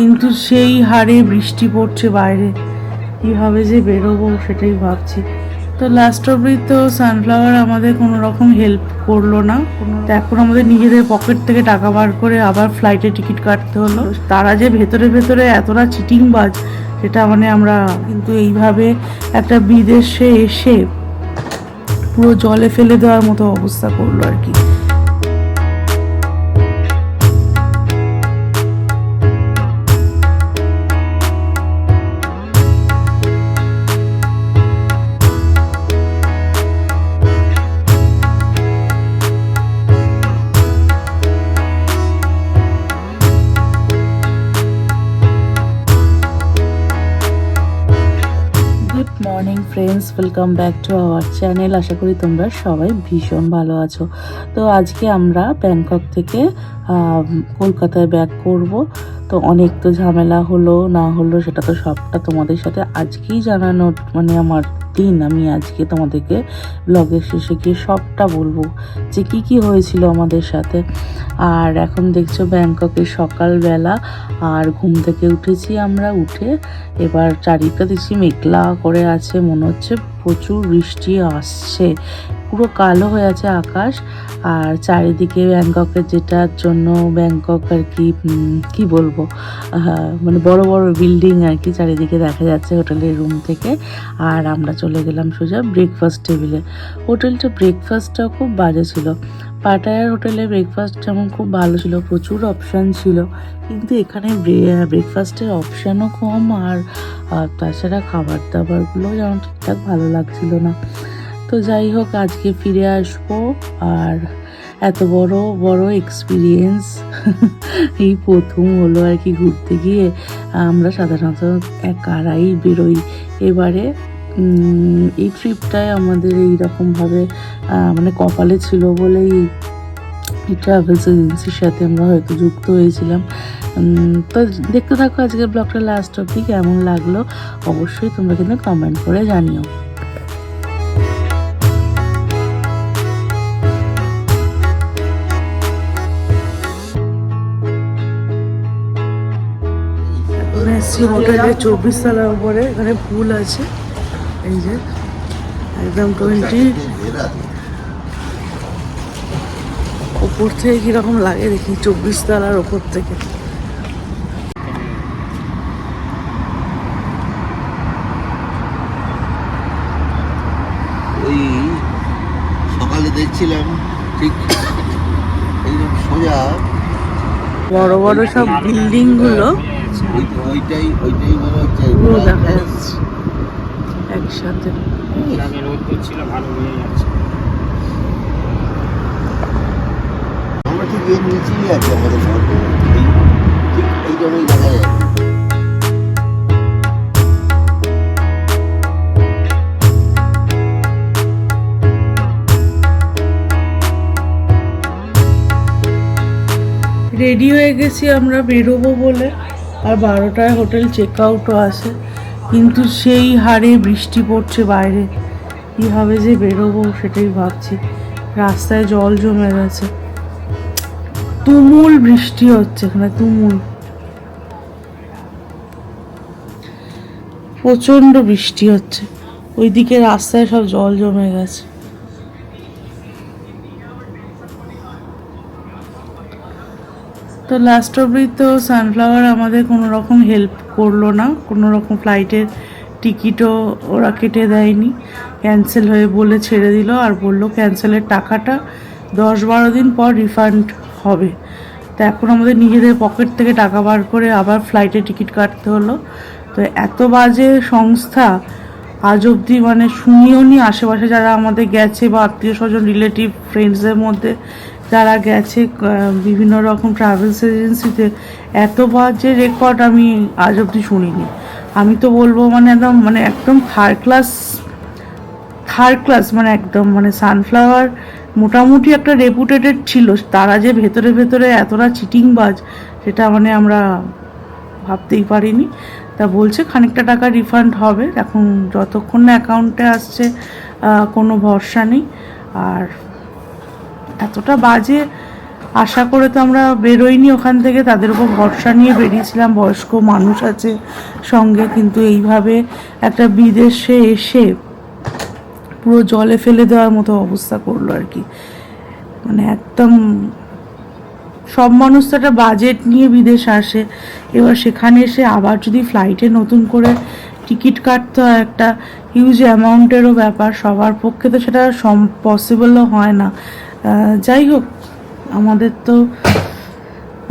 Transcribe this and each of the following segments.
কিন্তু সেই হারে বৃষ্টি পড়ছে বাইরে, কীভাবে যে বেরোবো সেটাই ভাবছি। তো লাস্ট অবধি তো সানফ্লাওয়ার আমাদের কোনো রকম হেল্প করলো না। তো এখন আমাদের নিজেদের পকেট থেকে টাকা বার করে আবার ফ্লাইটের টিকিট কাটতে হলো। তারা যে ভেতরে ভেতরে এতটা চিটিংবাজ সেটা মানে আমরা কিন্তু এইভাবে একটা বিদেশে এসে পুরো জলে ফেলে দেওয়ার মতো অবস্থা করলো আর কি। Good morning friends, welcome back to our channel. আশা করি তোমরা সবাই ভীষণ ভালো আছো। তো আজকে আমরা ব্যাংকক থেকে কলকাতায় ব্যাক করব। তো অনেক তো ঝামেলা হলো না হলো সেটা তো সবটা তোমাদের সাথে আজকেই জানানো মানে আমার দিন। আমি আজকে তোমাদেরকে ব্লগের শেষে গিয়ে সবটা বলবো যে কি কি হয়েছিল আমাদের সাথে। আর এখন দেখছো ব্যাংককের সকালবেলা, আর ঘুম থেকে উঠেছি আমরা। উঠে এবার চারিদিকটা দেখছি মেঘলা করে আছে, মনে হচ্ছে প্রচুর বৃষ্টি আসছে, পুরো কালো হয়ে আছে আকাশ। আর চারিদিকে ব্যাংককের যেটার জন্য ব্যাংকক আর কি কি বলবো, মানে বড় বড় বিল্ডিং আর কি চারিদিকে দেখা যাচ্ছে হোটেলের রুম থেকে। আর আমরা চলে গেলাম সোজা ব্রেকফাস্ট টেবিলে। হোটেলটা ব্রেকফাস্টটাও খুব বাজে ছিল। পাটায়ার হোটেলে ব্রেকফাস্ট যেমন খুব ভালো ছিল, প্রচুর অপশান ছিল, কিন্তু এখানে ব্রেকফাস্টের অপশানও কম। আর তাছাড়া খাবার দাবারগুলো যেমন ঠিকঠাক ভালো লাগছিল না। তো যাই হোক, আজকে ফিরে আসবো। আর এত বড় বড় এক্সপিরিয়েন্স এই প্রথম হলো আর কি ঘুরতে গিয়ে। আমরা সাধারণত একারাই বেরোই, এবারে এই ট্রিপটায় আমাদের এইরকমভাবে মানে কপালে ছিল বলেই এই ট্রাভেলস এজেন্সির সাথে আমরা হয়তো যুক্ত হয়েছিলাম। তো দেখতে থাকো আজকের ব্লগটা লাস্ট অবধি। কেমন লাগলো অবশ্যই তোমরা কিন্তু কমেন্ট করে জানিও। এসছি হোটেলে 24 তলার উপরে, এখানে পুল আছে, এই যে একদম 20 ওপর থেকে কিরকম লাগে দেখি, 24 তলার ওপর থেকে। ওই সকালে দেখছিলাম ঠিক এইরকম সোজা বড় বড় সব বিল্ডিং গুলো ওইটাই মনে হচ্ছে পুরো দেখা যাচ্ছে একসাথে। আমরা ঠিক এর নিচেই আছি, আমাদের শহরটা ঠিক এই জন্যই দেখা যায়। রেডি হয়ে গেছি আমরা বেরোবো বলে, আর 12টায় হোটেল চেক আউটও আছে, কিন্তু সেই হারে বৃষ্টি পড়ছে বাইরে, কীভাবে যে বেরোবো সেটাই ভাবছি। রাস্তায় জল জমে গেছে, তুমুল বৃষ্টি হচ্ছে এখানে, তুমুল প্রচণ্ড বৃষ্টি হচ্ছে। ওইদিকে রাস্তায় সব জল জমে গেছে। তো লাস্ট অবধি তো সানফ্লাওয়ার আমাদের কোনো রকম হেল্প করলো না, কোনো রকম ফ্লাইটের টিকিটও ওরা কেটে দেয়নি, ক্যান্সেল হয়ে বলে ছেড়ে দিল। আর বললো ক্যান্সেলের টাকাটা 10-12 দিন পর রিফান্ড হবে। তো এখন আমাদের নিজেদের পকেট থেকে টাকা বার করে আবার ফ্লাইটের টিকিট কাটতে হলো। তো এত বাজে সংস্থা আজ অবধি মানে শুনিও নি। আশেপাশে যারা আমাদের গেছে বা আত্মীয় স্বজন রিলেটিভ ফ্রেন্ডসদের মধ্যে যারা গেছে বিভিন্ন রকম ট্রাভেলস এজেন্সিতে, এত বাজে রেকর্ড আমি আজ অবধি শুনিনি। আমি তো বলবো মানে একদম থার্ড ক্লাস, মানে একদম মানে সানফ্লাওয়ার মোটামুটি একটা রেপুটেটেড ছিল, তারা যে ভেতরে ভেতরে এতটা চিটিংবাজ সেটা মানে আমরা ভাবতেই পারিনি। তা বলছে খানিকটা টাকা রিফান্ড হবে, এখন যতক্ষণ না অ্যাকাউন্টে আসছে কোনো ভরসা নেই। আর এতটা বাজে আশা করে তো আমরা বেরোইনি ওখান থেকে, তাদের উপর ভরসা নিয়ে বেরিয়েছিলাম, বয়স্ক মানুষ আছে সঙ্গে, কিন্তু এইভাবে একটা বিদেশে এসে পুরো জলে ফেলে দেওয়ার মতো অবস্থা করলো আর কি। মানে একদম সব মানুষ তো একটা বাজেট নিয়ে বিদেশ আসে, এবার সেখানে এসে আবার যদি ফ্লাইটে নতুন করে টিকিট কাটতে হয়, একটা হিউজ অ্যামাউন্টেরও ব্যাপার, সবার পক্ষে তো সেটা পসিবলও হয় না। যাই হোক, আমাদের তো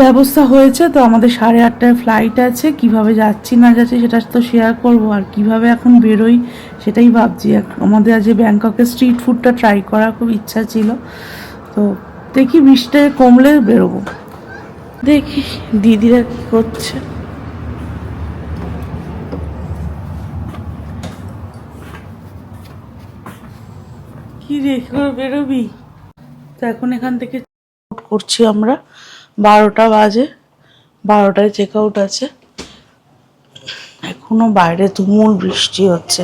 ব্যবস্থা হয়েছে, তো আমাদের 8:30টায় ফ্লাইট আছে। কিভাবে যাচ্ছি না যাচ্ছি সেটা তো শেয়ার করব, আর কিভাবে এখন বেরোই সেটাই ভাবছি। আমাদের আজ ব্যাংককের স্ট্রিট ফুডটা ট্রাই করার খুব ইচ্ছা ছিল, তো দেখি বৃষ্টিটা কমলে বেরোবো। দেখি দিদিরা কি করছে। কি রেখে বেরোবি? তো এখন এখান থেকে আউট করছি আমরা, 12টা বাজে, 12টায় চেক আউট আছে। এখনো বাইরে তুমুল বৃষ্টি হচ্ছে,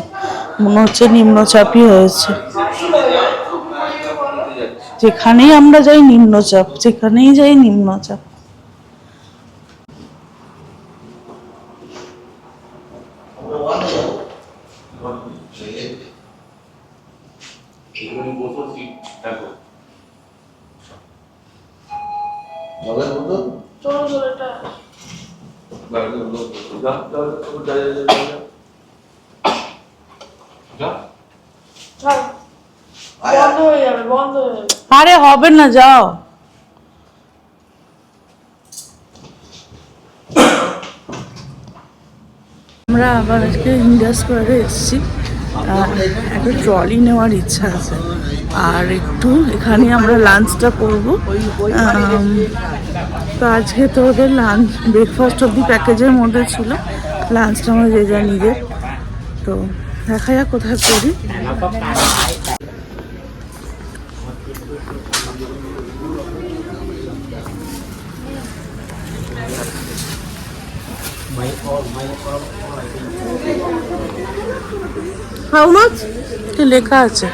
মনে হচ্ছে নিম্নচাপই হয়েছে। যেখানেই আমরা যাই নিম্নচাপ, যেখানেই যাই নিম্নচাপ। জলের বোতল আরে হবে না, যাও। আমরা আবার আজকে ইন্ডিয়া স্কোয়ারে এসেছি, একটা ট্রলি নেওয়ার ইচ্ছা আছে, আর একটু এখানে আমরা লাঞ্চটা করবো। তো আজকে তো ওদের লাঞ্চ ব্রেকফাস্ট অব্দি প্যাকেজের মধ্যে ছিল, লাঞ্চটা আমরা যে যা নিজের। তো দেখা যাক কোথায় করি। হাউ মাচ লেখা আছে?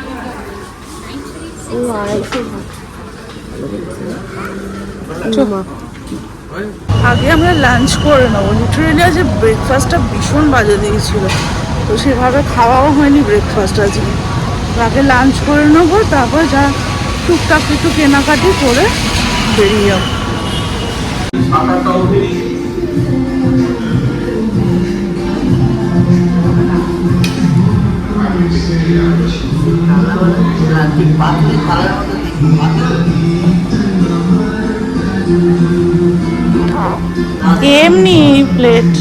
আগে আমরা লাঞ্চ করে নেবো, লিটারেলি আজ ব্রেকফাস্টটা ভীষণ বাজে দিয়েছিল, তো সেভাবে খাওয়াও হয়নি ব্রেকফাস্ট আজকে। আগে লাঞ্চ করে নেবো, তারপর যা টুকটাক একটু কেনাকাটি করে বেরিয়ে যাবো। এমনি প্লেট,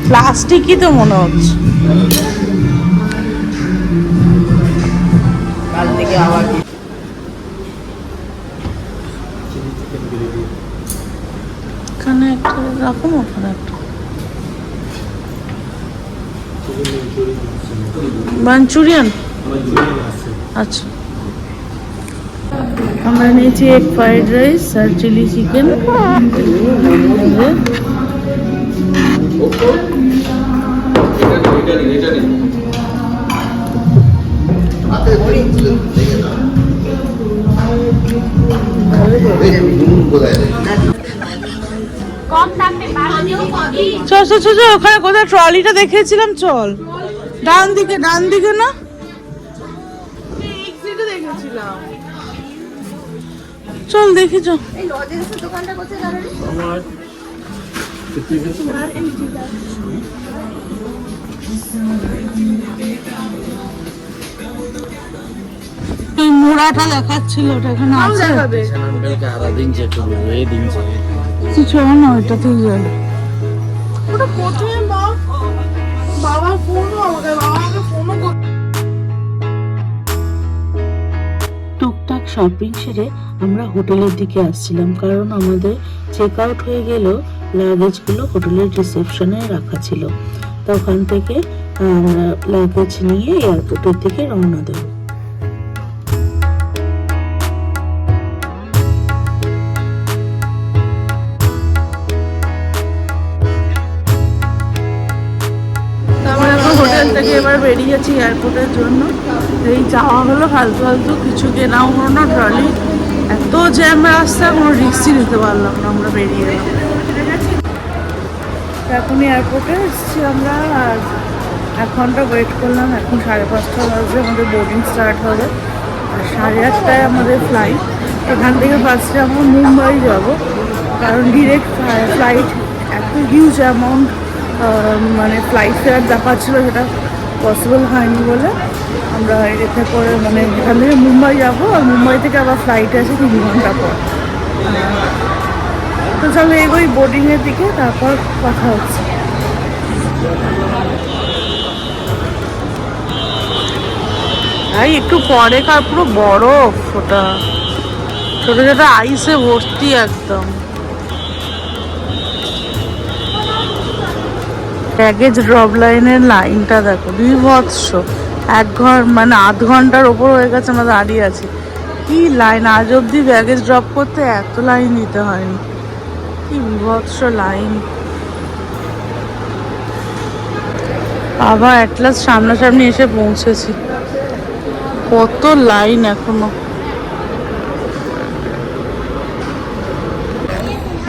প্লাস্টিকই তো মনে হচ্ছে। এখানে একটা রাখুন, ওখানে একটা মাঞ্চুরিয়ান। আচ্ছা, আমরা নিয়েছি এগ ফ্রাইড রাইস আর চিলি চিকেন। চল চল চল, ওখানে কোথায় ট্রলিটা দেখেছিলাম, চল। ডান দিকে, ডান দিকে না, চল দেখি, চল। ওই মোড়াটা দেখাচ্ছিল, ওটা এখানে আছে। চল না, ওইটাতেই যাই। টুকটাক শপিং সেরে আমরা হোটেলের দিকে আসছিলাম, কারণ আমাদের চেক আউট হয়ে গেল, লাগেজগুলো হোটেলের রিসেপশনে রাখা ছিল। তো ওখান থেকে আমরা লাগেজ নিয়ে এয়ারপোর্টের দিকে রওনা দেব। হোটেল থেকে এবার বেরিয়েছি এয়ারপোর্টের জন্য। এই যাওয়া হলো, ফালতু ফালতু কিছু কেনাও হলো না, ট্রলি এত জ্যাম রাস্তা, কোনো রিস্কই নিতে পারলাম না, আমরা বেরিয়ে এলাম। এখন এয়ারপোর্টে এসেছি আমরা, আর 1 ঘন্টা ওয়েট করলাম। এখন 5:30 বাজে, আমাদের বোর্ডিং স্টার্ট হবে। আর 8:30টায় আমাদের ফ্লাইট। এখান থেকে ফার্স্টে আমরা মুম্বাই যাব, কারণ ডিরেক্ট ফ্লাইট এত হিউজ অ্যামাউন্ট মানে ফ্লাইট ফেয়ার দেখাচ্ছিল, সেটা পসিবল হয়নি বলে আমরা এতে করে মানে এখান থেকে মুম্বাই যাবো, আর মুম্বাই থেকে আবার ফ্লাইট আছে 3 ঘন্টা পর। তো চলো এগোই বোর্ডিংয়ের দিকে, তারপর কথা হচ্ছে। ভাই একটু পরে কার পুরো বরফ, ওটা ছোট ছোট আইসে ভর্তি একদম। ব্যাগেজ ড্রপ লাইনের লাইনটা দেখো, বিভৎস। 1 ঘন্টা মানে 8 ঘন্টার ওপর হয়ে গেছে আমরা দাঁড়িয়ে আছি। কি লাইন, আজ অব্দি ব্যাগেজ ড্রপ করতে এত লাইন দিতে হয়নি। কি বিভৎস লাইন। আবার অ্যাটলাস্ট সামনাসামনি এসে পৌঁছেছি, কত লাইন এখনো।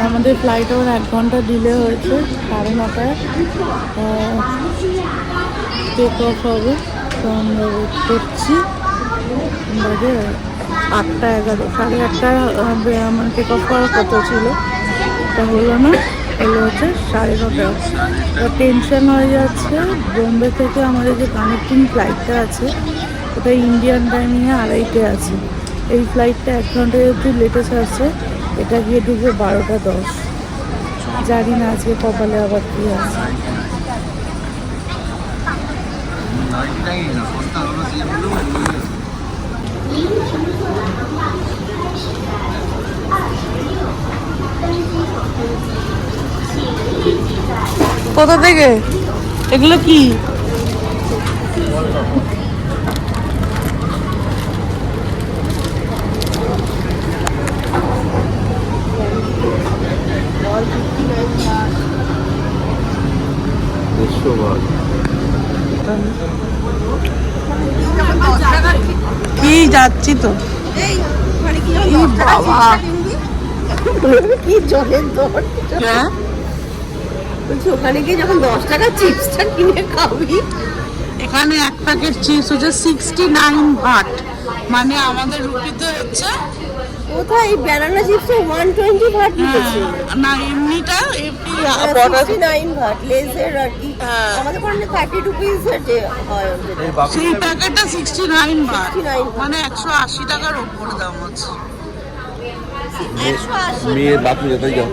আমাদের ফ্লাইট আবার 1 ঘন্টা ডিলে হয়েছে, 9:30টায় টেক অফ হবে। তো আমরা ওয়েট করছি, বাজে 8:11, 8:30টায় আমার টেক অফ করার কথা ছিল, এটা হলো না, হলো হচ্ছে 9:30। তো টেনশন হয়ে যাচ্ছে। বোম্বে থেকে আমাদের যে কানেক্টিং ফ্লাইটটা আছে, ওটা ইন্ডিয়ান টাইমিংয়ে 2:30 আছে। এই ফ্লাইটটা 1 ঘন্টা যেহেতু লেটে ছাড়ছে, এটা গিয়ে ঢুকবে 12:10। জানি না আজকে কপালে আবার কি আছে। কোথা থেকে এগুলো কি? কি যাচ্ছি তো, বাবা কি জলের দর। হ্যাঁ বলছি ওখানে গিয়ে যখন 10 টাকা চিপসটা কিনে খাবি, এখানে 1 প্যাকেট চিপস হচ্ছে 69 বাট, মানে আমাদের রুপিতে হচ্ছে কোথায় এই ব্যানানা চিপসে 120 ভাট নিয়েছে। না এমনিটা এমনি 69 ভাট লেজের আর কি। আমাদের ওখানে 30 রুপিস এর যে হয় যেটা। সেই প্যাকেটটা 69 বাট, 69 মানে 180 টাকার উপরে দাম আছে। 180 মেয়ের বাথরুমে যেতে যাও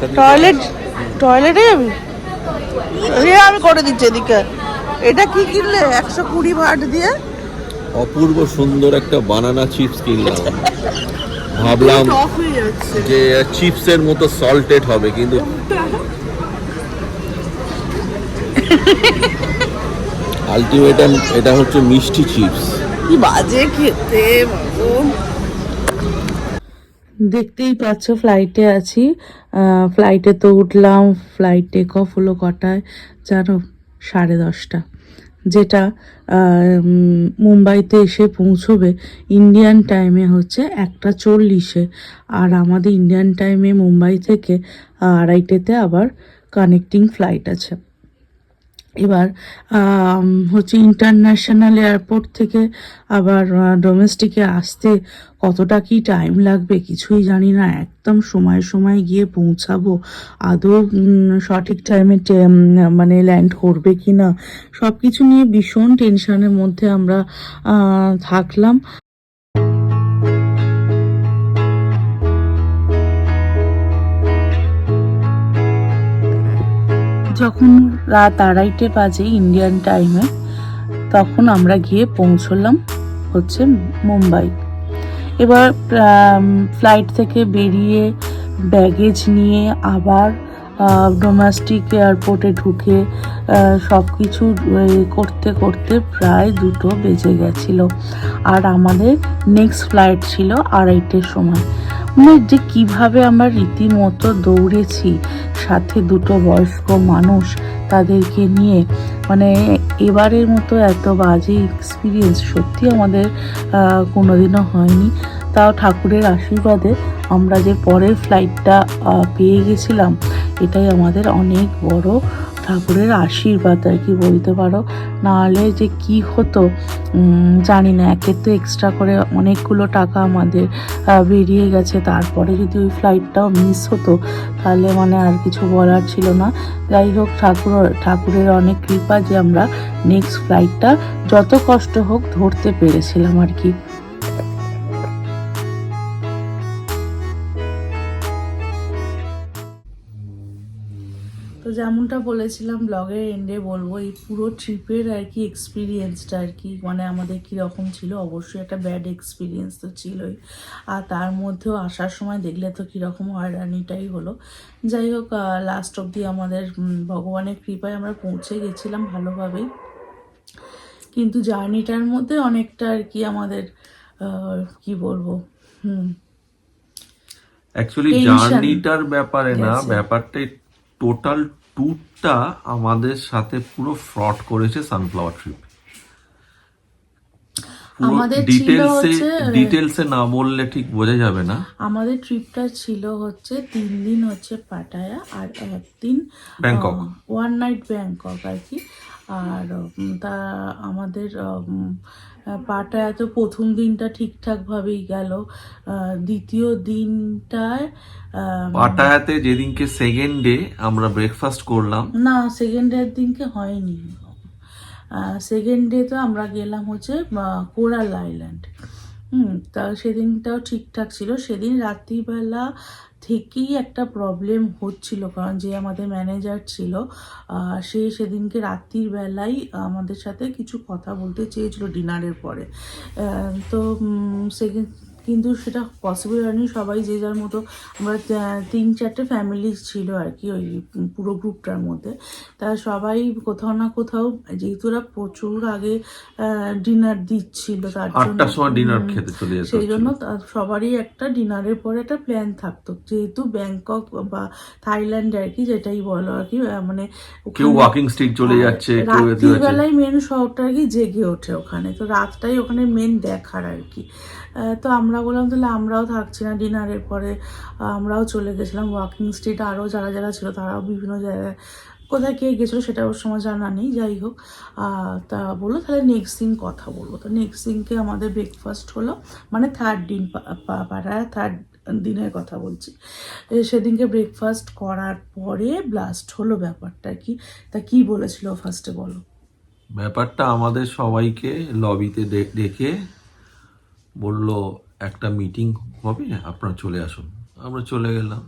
টয়লেটে যাবি? আমি করে দিচ্ছি এদিকে। এটা কি কিনলে 120 ভাট দিয়ে? অপূর্ব সুন্দর একটা বানানা চিপস কিনলাম। ভাবলাম টক হয়ে যাচ্ছে। যে চিপসের মতো সল্টেড হবে, কিন্তু আলটিমেটাম এটা হচ্ছে মিষ্টি চিপস। কি বাজে খেতে বাবু। দেখতেই পাচ্ছ ফ্লাইটে আছি। ফ্লাইটে তো উঠলাম, ফ্লাইট টেক অফ হলো কটায় জানো? 10:30, যেটা মুম্বাইতে এসে পৌঁছবে ইন্ডিয়ান টাইমে হচ্ছে 1:40-এ। আর আমাদের ইন্ডিয়ান টাইমে মুম্বাই থেকে 2:30-তে আবার কানেক্টিং ফ্লাইট আছে। এবার হচ্ছে ইন্টারন্যাশনাল এয়ারপোর্ট থেকে আবার ডোমেস্টিকে আসতে কতটা কি টাইম লাগবে কিছুই জানি না। একদম সময় গিয়ে পৌঁছাবো, আদৌ সঠিক টাইমে মানে ল্যান্ড করবে কি না, সব কিছু নিয়ে ভীষণ টেনশনের মধ্যে আমরা থাকলাম। যখন রাত 2:30 বাজে ইন্ডিয়ান টাইমে, তখন আমরা গিয়ে পৌঁছলাম হচ্ছে মুম্বাই। এবার ফ্লাইট থেকে বেরিয়ে ব্যাগেজ নিয়ে আবার ডোমেস্টিক এয়ারপোর্টে ঢুকে সব কিছু করতে করতে প্রায় 2টো বেজে গেছিলো। আর আমাদের নেক্সট ফ্লাইট ছিল 2:30-এর সময়। মানে যে কীভাবে আমরা রীতিমতো দৌড়েছি, সাথে 2টো বয়স্ক মানুষ, তাদেরকে নিয়ে, মানে এবারের মতো এত বাজে এক্সপিরিয়েন্স সত্যি আমাদের কোনোদিনও হয়নি। তাও ঠাকুরের আশীর্বাদে আমরা যে পরের ফ্লাইটটা পেয়ে গেছিলাম, এটাই আমাদের অনেক বড় ঠাকুরের আশীর্বাদ আর কি বলতে পারো। নাহলে যে কি হতো জানি না। একের তো এক্সট্রা করে অনেকগুলো টাকা আমাদের বেরিয়ে গেছে, তারপরে যদি ওই ফ্লাইটটাও মিস হতো তাহলে মানে আর কিছু বলার ছিল না। যাই হোক, ঠাকুরের অনেক কৃপা যে আমরা নেক্সট ফ্লাইটটা যত কষ্ট হোক ধরতে পেরেছিলাম আর কি। তো যেমনটা বলেছিলাম ব্লগের এন্ডে বলবো, এই পুরো ট্রিপের আর কি এক্সপিরিয়েন্সটা আর কি মানে আমাদের কীরকম ছিল। অবশ্যই একটা ব্যাড এক্সপিরিয়েন্স তো ছিলই, আর তার মধ্যেও আসার সময় দেখলে তো কীরকম হয়রানিটাই হলো। যাই হোক, লাস্ট অবধি আমাদের ভগবানের কৃপায় আমরা পৌঁছে গেছিলাম ভালোভাবেই, কিন্তু জার্নিটার মধ্যে অনেকটা আর কি আমাদের কি বলবো অ্যাকচুয়ালি Tension জার্নিটার ব্যাপারে না, গেছে। ব্যাপারটা টোটাল ট্যুরটা আমাদের সাথে পুরো ফ্রড করেছে সানফ্লাওয়ার ট্রিপ। পুরো আমাদের ছিল হচ্ছে ডিটেলসে না বললে ঠিক বোঝা যাবে না। আমাদের ট্রিপটা ছিল হচ্ছে 3 দিন হচ্ছে পাটায়া আর 1 দিন ব্যাংকক। 1 নাইট ব্যাংকক আর কি। আর তা আমাদের পাটায়া তো প্রথম দিনটা ঠিকঠাকভাবেই গেল। দ্বিতীয় দিনটায় পাটায়াতে যেদিনকে সেকেন্ড ডে আমরা ব্রেকফাস্ট করলাম, না, সেকেন্ড ডের দিনকে হয়নি। সেকেন্ড ডে তো আমরা গেলাম হচ্ছে কোরাল আইল্যান্ড। তা সেদিনটাও ঠিকঠাক ছিল। সেদিন রাত্রিবেলা থেকেই একটা প্রবলেম হচ্ছিল, কারণ যে আমাদের ম্যানেজার ছিল সে সেদিনকে রাত্রির বেলায় আমাদের সাথে কিছু কথা বলতে চেয়েছিল ডিনারের পরে। তো সেকেন্ড কিন্তু সেটা পসিবল হয়নি। সবাই যে যার মতো, আমরা 3-4টে ফ্যামিলি ছিল আর কি ওই পুরো গ্রুপটার মধ্যে। তা সবাই কোথাও না কোথাও, যেহেতু ওরা প্রচুর আগে ডিনার দিচ্ছিল, তার জন্য 8টার সময় ডিনার খেতে চলে যেত। সেই জন্য সবারই একটা ডিনারের পরে একটা প্ল্যান থাকতো, যেহেতু ব্যাংকক বা থাইল্যান্ড আর কি যেটাই বলো আর কি, মানে কেউ ওয়াকিং স্টিক চলে যাচ্ছে, কেউ রাত্রিবেলায় মেন শহরটা আর কি জেগে ওঠে ওখানে। তো রাতটাই ওখানে মেন দেখার আর কি। তো আমরা বললাম তাহলে আমরাও থাকছি না ডিনারের পরে, আমরাও চলে গেছিলাম ওয়াকিং স্ট্রিট। আরও যারা যারা ছিল তারাও বিভিন্ন জায়গায়, কোথায় কে গেছিলো সেটা ওর সময় জানা নেই। যাই হোক, তা বললো তাহলে নেক্সট দিন কথা বলবো। তো নেক্সট দিনকে আমাদের ব্রেকফাস্ট হলো, মানে থার্ড দিন, পাড়ায় থার্ড দিনের কথা বলছি। সেদিনকে ব্রেকফাস্ট করার পরে ব্লাস্ট হলো ব্যাপারটা কি। তা কি বলেছিল ফার্স্টে বলো। ব্যাপারটা আমাদের সবাইকে লবিতে ডেকে বলল একটা মিটিং হবে, আপনারা চলে আসুন। আমরা চলে গেলাম।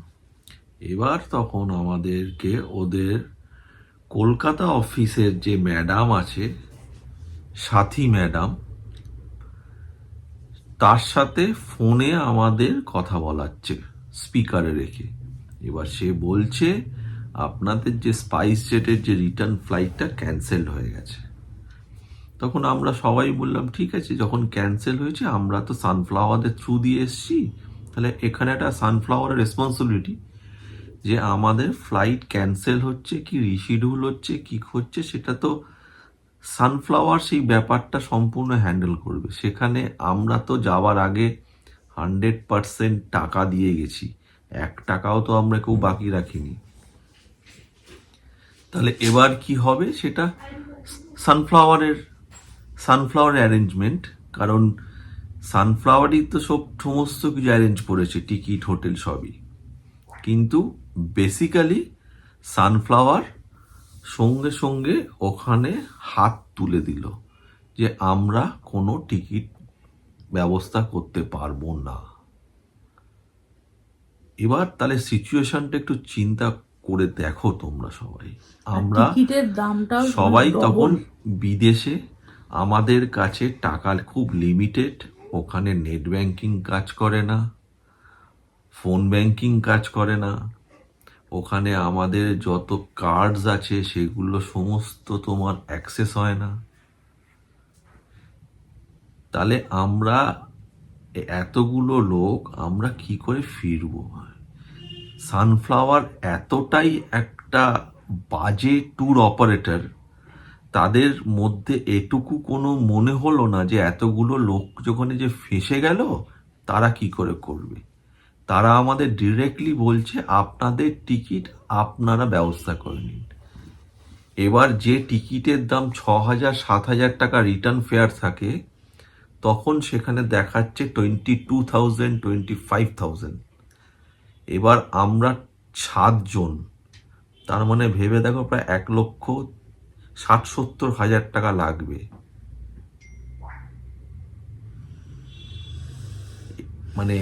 এবার তখন আমাদেরকে ওদের কলকাতা অফিসের যে ম্যাডাম আছে, সাথী ম্যাডাম, তার সাথে ফোনে আমাদের কথা বলাচ্ছে স্পিকারে রেখে। এবার সে বলছে আপনাদের যে স্পাইস জেটের যে রিটার্ন ফ্লাইটটা ক্যান্সেল হয়ে গেছে। তখন আমরা সবাই বললাম ঠিক আছে, যখন ক্যান্সেল হয়েছে আমরা তো সানফ্লাওয়ারের থ্রু দিয়ে এসছি, তাহলে এখানে একটা সানফ্লাওয়ারের রেসপন্সিবিলিটি যে আমাদের ফ্লাইট ক্যান্সেল হচ্ছে কি রিশিডিউল হচ্ছে কি হচ্ছে সেটা তো সানফ্লাওয়ার সেই ব্যাপারটা সম্পূর্ণ হ্যান্ডেল করবে। সেখানে আমরা তো যাওয়ার আগে 100% টাকা দিয়ে গেছি, 1 টাকাও তো আমরা কেউ বাকি রাখিনি। তাহলে এবার কি হবে সেটা সানফ্লাওয়ার অ্যারেঞ্জমেন্ট, কারণ সানফ্লাওয়ারই তো সমস্ত কিছু অ্যারেঞ্জ করেছে, টিকিট হোটেল সবই। কিন্তু বেসিক্যালি সানফ্লাওয়ার সঙ্গে সঙ্গে ওখানে হাত তুলে দিল যে আমরা কোনো টিকিট ব্যবস্থা করতে পারবো না। এবার তাহলে সিচুয়েশনটা একটু চিন্তা করে দেখো তোমরা সবাই। আমরা টিকিটের দামটাও সবাই তখন বিদেশে, আমাদের কাছে টাকা খুব লিমিটেড, ওখানে নেট ব্যাংকিং কাজ করে না, ফোন ব্যাংকিং কাজ করে না, ওখানে আমাদের যত কার্ডস আছে সেগুলো সমস্ত তোমার অ্যাক্সেস হয় না। তাহলে আমরা এতগুলো লোক আমরা কি করে ফিরবো? সানফ্লাওয়ার এতটাই একটা বাজে ট্যুর অপারেটর, তাদের মধ্যে এটুকু কোনো মনে হলো না যে এতগুলো লোক যখন যে ফেঁসে গেল তারা কি করে করবে? তারা আমাদের ডিরেক্টলি বলছে আপনাদের টিকিট আপনারা ব্যবস্থা করে নিন। এবার যে টিকিটের দাম 6,000 7,000 টাকা রিটার্ন ফেয়ার থাকে, তখন সেখানে দেখাচ্ছে 22,000 25,000। এবার আমরা 7 জন, তার মানে ভেবে দেখো প্রায় 1,60,70,000 টাকা লাগবে। মানে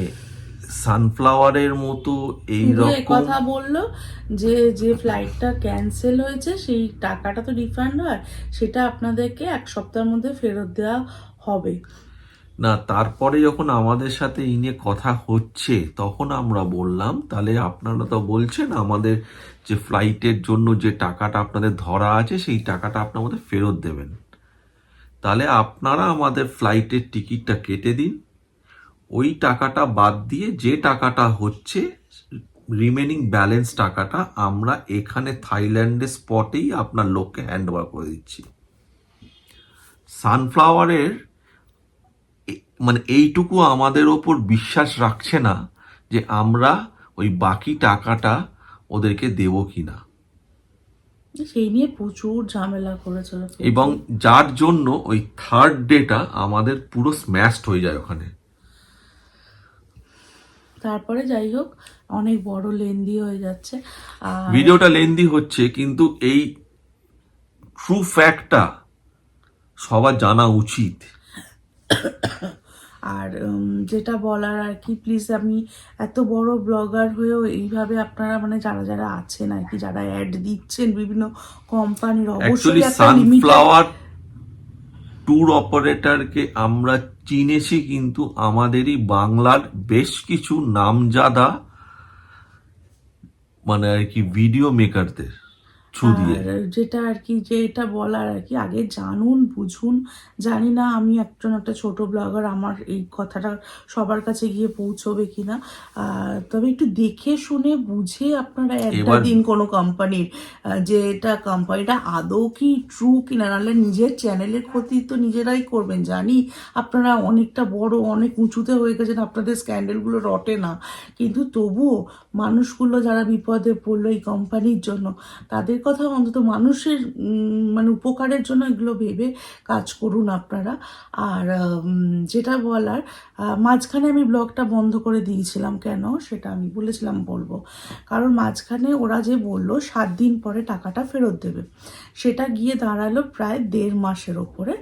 সানফ্লাওয়ারের মতো এই শুধু এই রকম কথা বললো যে যে ফ্লাইটটা ক্যান্সেল হয়েছে সেই টাকাটা তো রিফান্ড হয়, সেটা আপনাদেরকে 1 সপ্তাহের মধ্যে ফেরত দেওয়া হবে। না। তারপরে যখন আমাদের সাথে এই নিয়ে কথা হচ্ছে, তখন আমরা বললাম তাহলে আপনারা তো বলছেন আমাদের যে ফ্লাইটের জন্য যে টাকাটা আপনাদের ধরা আছে সেই টাকাটা আপনারা আমাদের ফেরত দেবেন। তাহলে আপনারা আমাদের ফ্লাইটের টিকিটটা কেটে দিন, ওই টাকাটা বাদ দিয়ে যে টাকাটা হচ্ছে রিমেনিং ব্যালেন্স টাকাটা আমরা এখানে থাইল্যান্ডে স্পটেই আপনার লোককে হ্যান্ড ওভার করে দিচ্ছি। সানফ্লাওয়ারের মানে এইটুকু আমাদের ওপর বিশ্বাস রাখছে না যে আমরা ওই বাকি টাকাটা ওদেরকে দেব কিনা, সেই নিয়ে প্রচুর ঝামেলা করেছিল। এবং যার জন্য ওই থার্ড ডেটা আমাদের পুরো স্ম্যাশড হয়ে যায় ওখানে। তারপরে যাই হোক, অনেক বড় লেন্দি হয়ে যাচ্ছে। আর ভিডিওটা লেন্দি হচ্ছে, কিন্তু এই ট্রু ফ্যাক্টটা সবার জানা উচিত। আর যেটা বলার আর কি, প্লিজ, আমি এত বড় ব্লগার হয়েও এইভাবে আপনারা মানে যারা যারা আছেন আর কি, যারা অ্যাড দিচ্ছেন বিভিন্ন কোম্পানির, অবশ্যই অ্যাকচুয়ালি একটা লিমিট। সানফ্লাওয়ার ট্যুর অপারেটরকে আমরা চিনেছি কিন্তু আমাদেরই বাংলার বেশ কিছু নামজাদা মানে আর কি ভিডিও মেকারদের থ্রু দিয়ে। আর যেটা আর কি, যে এটা বলার আর কি, আগে জানুন বুঝুন। জানি না আমি একটা ছোট ব্লগার, আমার এই কথাটা সবার কাছে গিয়ে পৌঁছবে কিনা, তবে একটু দেখে শুনে বুঝে আপনারা একটা এবার দিন কোনো কোম্পানির, যে এটা কোম্পানিটা আদৌ কি ট্রু কিনা, নাহলে নিজের চ্যানেলের ক্ষতি তো নিজেরাই করবেন। জানি আপনারা অনেকটা বড়, অনেক উঁচুতে হয়ে গেছেন, আপনাদের স্ক্যান্ডেলগুলো রটে না, কিন্তু তবুও মানুষগুলো যারা বিপদে পড়লো এই কোম্পানির জন্য, তাদের কথা অন্তত মানুষের মানে উপকারের জন্য এগুলো ভেবে কাজ করুন আপনারা। আর যেটা বলার, মাঝখানে আমি ব্লগটা বন্ধ করে দিয়েছিলাম, কেন সেটা আমি বলেছিলাম বলবো, কারণ মাঝখানে ওরা যে বললো 7 দিন পরে টাকাটা ফেরত দেবে, সেটা গিয়ে দাঁড়ালো প্রায় 1.5 মাসের ওপরে।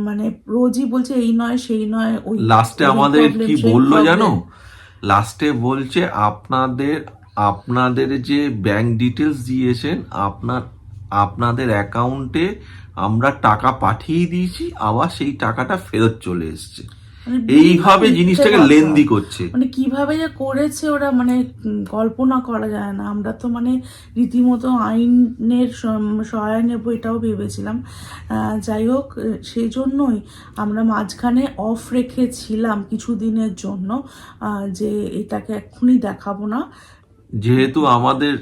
মানে রোজই বলছে এই নয় সেই নয়, ওই লাস্টে আমাদের problem, কি সেই বললো problem। জানো? লাস্টে বলছে আপনাদের যে ব্যাংক ডিটেলস দিয়েছেন আপনাদের অ্যাকাউন্টে আমরা টাকা পাঠিয়ে দিয়েছি, আবার সেই টাকাটা ফেরত চলে এসছে। মানে এইভাবে মিথ্যে জিনিসটাকে কথা। লেন্দি করছে। মানে কিভাবে যে করেছে ওরা, মানে কল্পনা করা যায় না। আমরা তো মানে রীতিমতো আইনের সহায় নেব এটাও ভেবেছিলাম। যাই হোক, সেই জন্যই আমরা মাঝখানে অফ রেখেছিলাম কিছু দিনের জন্য, যে এটাকে এক্ষুনি দেখাবো না, যেহেতু আমাদের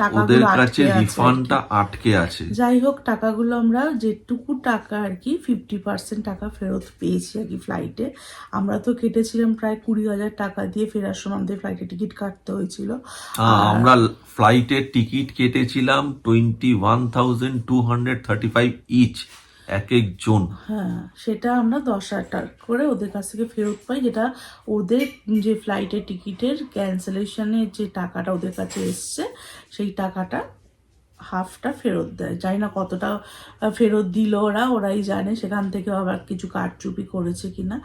টাকাগুলো ওদের আটকে কাছে আছে আর কি। রিফান্ডটা আটকে আছে। যাই হোক, টাকাগুলো আমরা যেটুকু টাকা আর কি 50% টাকা ফেরত পেয়েছি আর কি ফ্লাইটে। আমরা তো কেটেছিলাম প্রায় 20,000 টাকা দিয়ে, ফেরার সময় আমাদের ফ্লাইটে টিকিট কাটতে হয়েছিল। আমরা ফ্লাইটের টিকিট কেটেছিলাম 21,235 ইচ এক একজন। হ্যাঁ, সেটা আমরা 10,000 টাকা করে ওদের কাছ থেকে ফেরত পাই, যেটা ওদের যে ফ্লাইটের টিকিটের ক্যান্সেলেশনের যে টাকাটা ওদের কাছে এসছে, সেই টাকাটা হাফটা ফেরত দেয়। জানি না কতটা ফেরত দিল ওরাই জানে, সেখান থেকে আবার কিছু কারচুপি করেছে কিনা।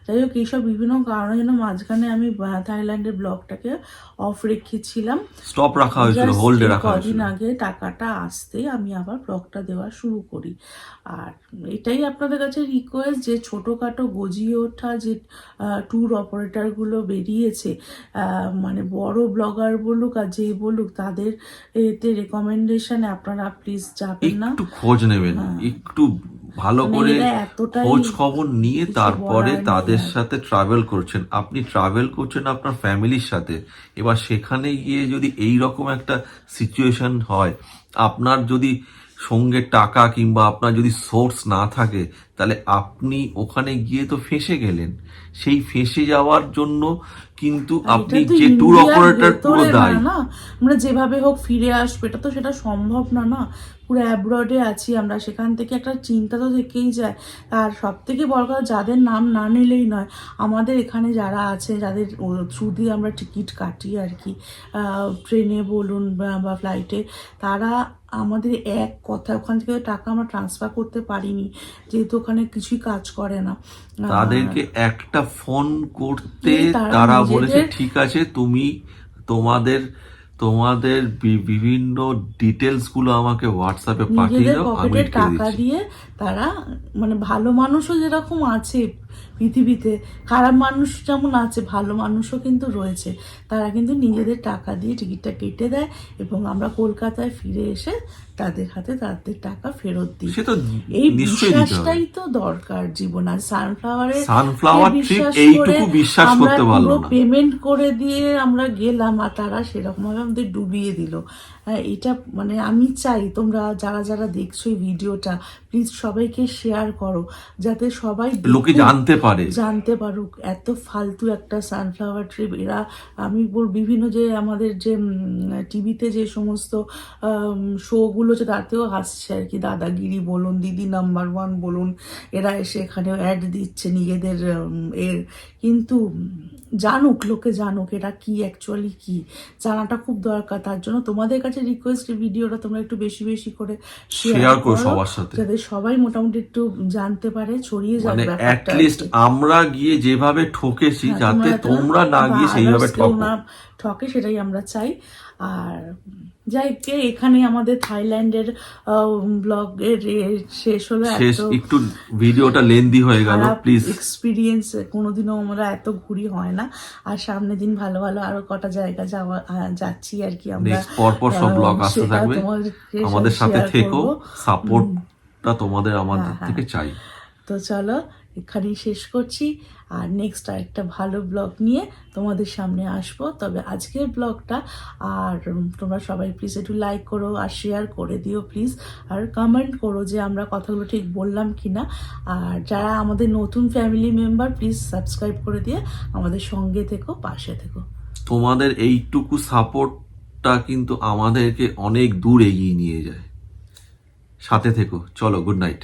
যাই হোক, এইসব বিভিন্ন কারণের জন্য মাঝখানে আমি থাইল্যান্ডের ব্লগটাকে অফ রেখেছিলাম। স্টপ রাখা হয়েছিল, Just হোল্ডে এই রাখা হয়েছিল। কদিন আগে টাকাটা আসতেই আমি আবার ব্লগটা দেওয়া শুরু করি। আর এটাই আপনাদের কাছে রিকোয়েস্ট, যে ছোটোখাটো গজিয়ে ওঠা যে ট্যুর অপারেটরগুলো বেরিয়েছে, মানে বড় ব্লগার বলুক আর যেই বলুক, তাদের এতে রেকমেন্ডেশনে আপনারা প্লিজ যাবেন না। একটু খোঁজ নেবেন, একটু ভালো মানে করে এরা এতটাই খোঁজ খবর নিয়ে কিছু তারপরে বলার নেই তাদের আর। সাথে ট্রাভেল করছেন। আপনি ট্রাভেল করছেন আপনার ফ্যামিলির সাথে, এবার সেখানে গিয়ে যদি এই রকম একটা সিচুয়েশন হয়, আপনার যদি সঙ্গে টাকা কিংবা আপনার যদি সোর্স না থাকে, তাহলে আপনি ওখানে গিয়ে তো ফেঁসে গেলেন। সেই ফেঁসে যাওয়ার জন্য কিন্তু আপনি এটা তো যে ট্যুর ইন্ডিয়ার অপারেটর পুরো ভেতরে দায়ী। না, আমরা যেভাবে হোক ফিরে আসবো, এটা তো সেটা সম্ভব না। না, পুরো অ্যাব্রডে আছি আমরা, সেখান থেকে একটা চিন্তা তো থেকেই যায়। আর সব থেকে বড় কথা, যাদের নাম না নিলেই নয়, আমাদের এখানে যারা আছে, যাদের থ্রু দিয়ে আমরা টিকিট কাটি আর কি, ট্রেনে বলুন বা ফ্লাইটে, তারা আমাদের এক কথা, ওখান থেকে টাকা আমরা ট্রান্সফার করতে পারিনি, যেহেতু ওখানে কিছুই কাজ করে না। তাদেরকে একটা ফোন করতে তারা তারা নিজেদের- বলেছে ঠিক আছে, তুমি তোমাদের তোমাদের বিভিন্ন ডিটেলস গুলো আমাকে হোয়াটসঅ্যাপে পাঠিয়ে নিজেদের দাও, আমি পকেটের ঢুকে টাকা দিচ্ছি। দিয়ে তারা, মানে ভালো মানুষও যেরকম আছে পৃথিবীতে, খারাপ মানুষ যেমন আছে, ভালো মানুষও কিন্তু রয়েছে। তারা কিন্তু নিজেদের টাকা দিয়ে টিকিটটা কেটে দেয় এবং আমরা কলকাতায় ফিরে এসে তাদের হাতে তাদের টাকা ফেরত দিই। সে তো এই নিশ্চয়ই দিতে হবে। বিশ্বাসটাই তো দরকার জীবন। আর সানফ্লাওয়ার ট্রিপ এইটুকু বিশ্বাস করতে পারলো না। পেমেন্ট করে দিয়ে আমরা গেলাম, আর তারা সেরকম ভাবে আমাদের ডুবিয়ে দিল। এটা মানে আমি চাই তোমরা যারা যারা দেখছো এই ভিডিওটা, প্লিজ সবাইকে শেয়ার করো, যাতে সবাই লোকে দেখুক, জানতে পারে। জানতে পারুক এত ফালতু একটা সানফ্লাওয়ার ট্রিপ। এরা আমি বিভিন্ন যে আমাদের যে টিভিতে যে সমস্ত শোগুলো আছে তাতেও হাসছে আর কি, দাদাগিরি বলুন, দিদি নাম্বার 1 বলুন, এরা এসে এখানেও অ্যাড দিচ্ছে নিজেদের এর। কিন্তু জানুক, লোকে জানুক এটা কি অ্যাকচুয়ালি কি, জানাটা খুব দরকার। তার জন্য তোমাদের কাছে রিকোয়েস্ট, ভিডিওটা তোমরা একটু বেশি বেশি করে শেয়ার করো সবার সাথে, যাতে সবাই মোটামুটি একটু জানতে পারে, ছড়িয়ে যাবে মানে ব্যাপারটা। অ্যাটলিস্ট আমরা গিয়ে যেভাবে ঠকেছি হ্যাঁ, যাতে যাতে তোমরা না গিয়ে বা সেইভাবে others কেউ ঠকো। না ঠকে, সেটাই আমরা চাই। আর যাই হোক, এখানে আমাদের থাইল্যান্ডের ব্লগের শেষ হলো। শেষ, একটু ভিডিওটা লেন্দি হয়ে গেল, প্লিজ। এক্সপিরিয়েন্স কোনোদিনও আমরা এত ঘুরি হয় না। আর সামনের দিন ভালো ভালো আরো কটা জায়গা যাচ্ছি আর কি আমরা। নেক্সট পরপর সব ব্লগ আসতে সেটা থাকবে, তোমাদেরকে আমাদের সাথে share থেকো, করবো। সাপোর্টটা তোমাদের আমাদের হ্যাঁ, থেকে চাই। তো চলো এখানেই শেষ করছি, আর নেক্সট আরেকটা ভালো ব্লগ নিয়ে তোমাদের সামনে আসবো। তবে আজকের ব্লগটা, আর তোমরা সবাই প্লিজ একটু লাইক করো আর শেয়ার করে দিও প্লিজ, আর কমেন্ট করো যে আমরা কথাগুলো ঠিক বললাম কিনা। আর যারা আমাদের নতুন ফ্যামিলি মেম্বার, প্লিজ সাবস্ক্রাইব করে দিয়ে আমাদের সঙ্গে থেকো, পাশে থেকো। তোমাদের এইটুকু সাপোর্টটা কিন্তু আমাদেরকে অনেক দূর এগিয়ে নিয়ে যায়। সাথে থেকো, চলো, গুড নাইট।